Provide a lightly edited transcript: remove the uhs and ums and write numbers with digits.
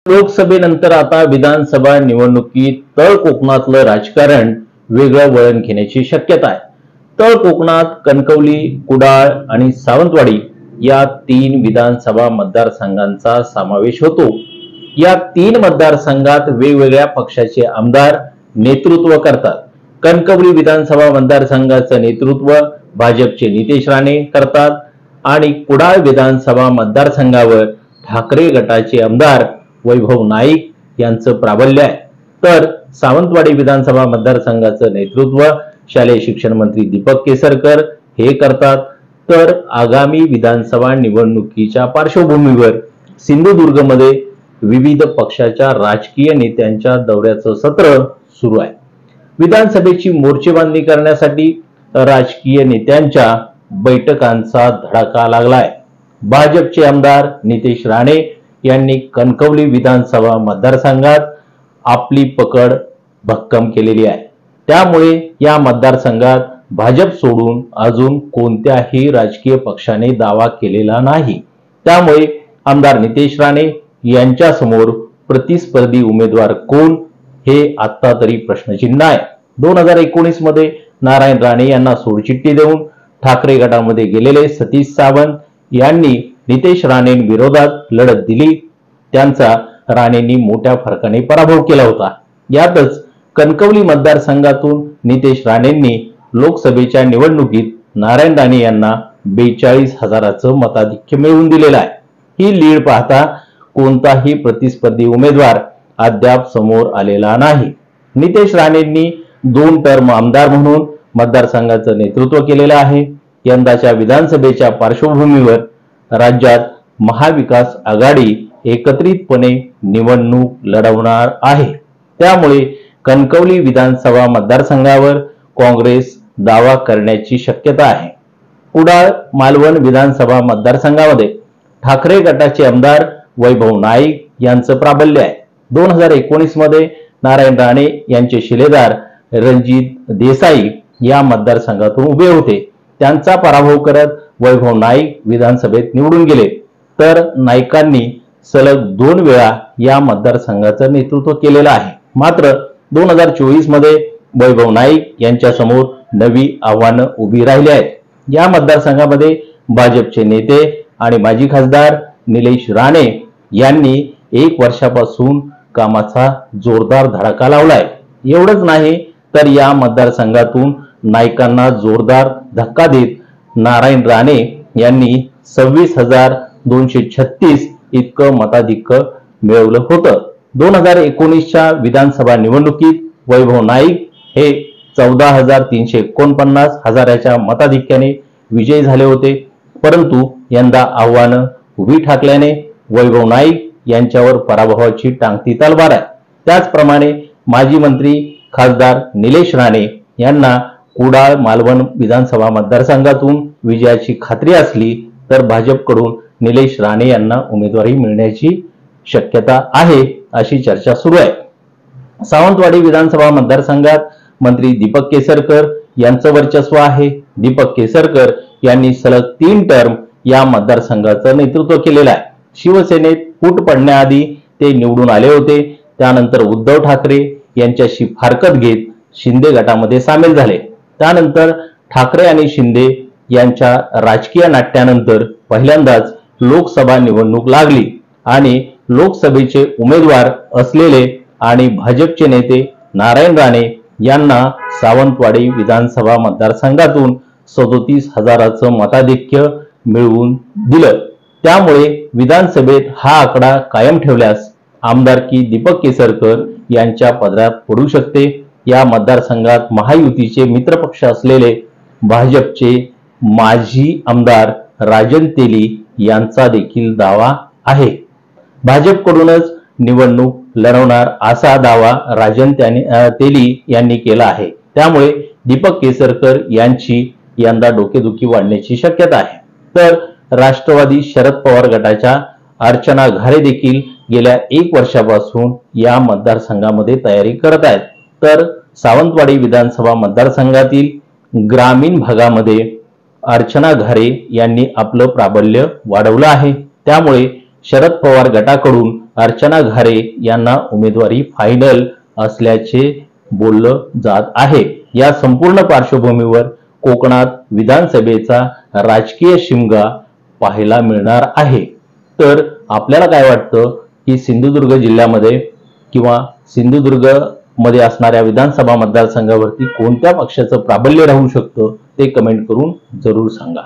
लोकसभेनंतर आता विधानसभा निवडणुकीत तळ कोकणातलं राजकारण वेगळं वळण घेण्याची शक्यता आहे। तळ कोकणात कणकवली, कुडाळ आणि सावंतवाडी या 3 विधानसभा मतदारसंघांचा समावेश होतो। या 3 मतदारसंघात वेगवेगळ्या पक्षाचे आमदार नेतृत्व करतात। कणकवली विधानसभा मतदारसंघाचं नेतृत्व भाजपचे नितेश राणे करतात आणि कुडाळ विधानसभा मतदारसंघावर ठाकरे गटाचे आमदार वैभव नाईक यांचं प्राबल्य आहे। तर सावंतवाडी विधानसभा मतदारसंघाचं नेतृत्व शालेय शिक्षण मंत्री दीपक केसरकर हे करतात। तर आगामी विधानसभा निवडणुकीच्या पार्श्वभूमीवर सिंधुदुर्गमध्ये विविध पक्षाच्या राजकीय नेत्यांच्या दौऱ्याचं सत्र सुरू आहे। विधानसभेची मोर्चेबांधणी करण्यासाठी राजकीय नेत्यांच्या बैठकांचा धडाका लागलाय। भाजपचे आमदार नितेश राणे यांनी कणकवली विधानसभा मतदारसंघात आपली पकड भक्कम केलेली आहे। त्यामुळे या मतदारसंघात भाजप सोडून अजून कोणत्याही राजकीय पक्षाने दावा केलेला नाही। त्यामुळे आमदार नितेश राणे यांच्या समोर प्रतिस्पर्धी उमेदवार कोण हे आता तरी प्रश्नचिन्ह आहे। 2019 मध्ये नारायण राणे यांना सोडचिठ्ठी देऊन ठाकरे गटामध्ये गेलेले सतीश सावंत यांनी नितेश राणेंविरोधात लढत दिली। त्यांचा राणेंनी मोठ्या फरकाने पराभव केला होता। यातच कणकवली मतदारसंघातून नितेश राणेंनी लोकसभेच्या निवडणुकीत नारायण राणे यांना 42,000चं मताधिक्य मिळवून दिलेलं आहे। ही लीड पाहता कोणताही प्रतिस्पर्धी उमेदवार अद्याप समोर आलेला नाही। नितेश राणेंनी 2 टर्म आमदार म्हणून मतदारसंघाचं नेतृत्व केलेलं आहे। यंदाच्या विधानसभेच्या पार्श्वभूमीवर राज्यात महाविकास आघाडी एकत्रितपणे निवडणूक लढवणार आहे। त्यामुळे कणकवली विधानसभा मतदारसंघावर काँग्रेस दावा करण्याची शक्यता आहे। कुडाळ मालवण विधानसभा मतदारसंघामध्ये ठाकरे गटाचे आमदार वैभव नाईक यांचं प्राबल्य आहे। 2019 मध्ये नारायण राणे यांचे शिलेदार रणजित देसाई या मतदारसंघातून उभे होते। त्यांचा पराभव करत वैभव नाईक विधानसभेत निवडून गेले। तर नाईकांनी सलग 2 वेळा या मतदारसंघाचं नेतृत्व केलेलं आहे। मात्र 2024 मध्ये वैभव नाईक यांच्या समोर नवी आव्हानं उभी राहिली आहेत। या मतदारसंघामध्ये भाजपचे नेते आणि माजी खासदार निलेश राणे यांनी 1 वर्षापासून कामाचा जोरदार धडाका लावलाय। एवढंच नाही तर या मतदारसंघातून नाईकांना जोरदार धक्का देत नारायण राणे यांनी 26,236 इतकं मताधिक्य मिळवलं होतं। 2019च्या विधानसभा निवडणुकीत वैभव नाईक हे 14,349 मताधिक्याने विजयी झाले होते। परंतु यंदा आव्हानं उभी ठाकल्याने वैभव नाईक यांच्यावर पराभवाची टांगती तलवार आहे। त्याचप्रमाणे माजी मंत्री खासदार निलेश राणे यांना कुडाळ मालवण विधानसभा मतदारसंघातून विजयाची खात्री असली तर भाजपकडून निलेश राणे यांना उमेदवारी मिळण्याची शक्यता आहे अशी चर्चा सुरू आहे। सावंतवाडी विधानसभा मतदारसंघात मंत्री दीपक केसरकर यांचं वर्चस्व आहे। दीपक केसरकर यांनी सलग 3 टर्म या मतदारसंघाचं नेतृत्व केलेलं आहे। शिवसेनेत फूट पडण्याआधी ते निवडून आले होते। त्यानंतर उद्धव ठाकरे यांच्याशी फारकत घेत शिंदे गटामध्ये सामील झाले। त्यानंतर ठाकरे आणि शिंदे यांच्या राजकीय नाट्यानंतर पहिल्यांदाच लोकसभा निवडणूक लागली आणि लोकसभेचे उमेदवार असलेले आणि भाजपचे नेते नारायण राणे यांना सावंतवाडी विधानसभा मतदारसंघातून 37,000चं मताधिक्य मिळवून दिलं। त्यामुळे विधानसभेत हा आकडा कायम ठेवल्यास आमदारकी दीपक केसरकर यांच्या पदरात पडू शकते। या मतदारसंघात महायुतीचे मित्रपक्ष असलेले भाजपचे माजी आमदार राजन तेली यांचा देखील दावा आहे। भाजपकडूनच निवडणूक लढवणार असा दावा राजन तेली यांनी केला आहे। त्यामुळे दीपक केसरकर यांची यंदा डोकेदुखी वाढण्याची शक्यता आहे। तर राष्ट्रवादी शरद पवार गटाच्या अर्चना घारे देखील गेल्या 1 वर्षापासून या मतदारसंघामध्ये तयारी करत आहेत। तर सावंतवाडी विधानसभा मतदारसंघातील ग्रामीण भागामध्ये अर्चना घारे यांनी आपलं प्राबल्य वाढवलं आहे। त्यामुळे शरद पवार गटाकडून अर्चना घारे यांना उमेदवारी फायनल असल्याचे बोललं जात आहे। या संपूर्ण पार्श्वभूमीवर कोकणात विधानसभेचा राजकीय शिमगा पाहायला मिळणार आहे। तर आपल्याला काय वाटतं की सिंधुदुर्ग जिल्ह्यामध्ये किंवा सिंधुदुर्ग मध्ये असणाऱ्या विधानसभा मतदारसंघावरती कोणत्या पक्षाचं प्राबल्य राहू शकतं ते कमेंट करून जरूर सांगा।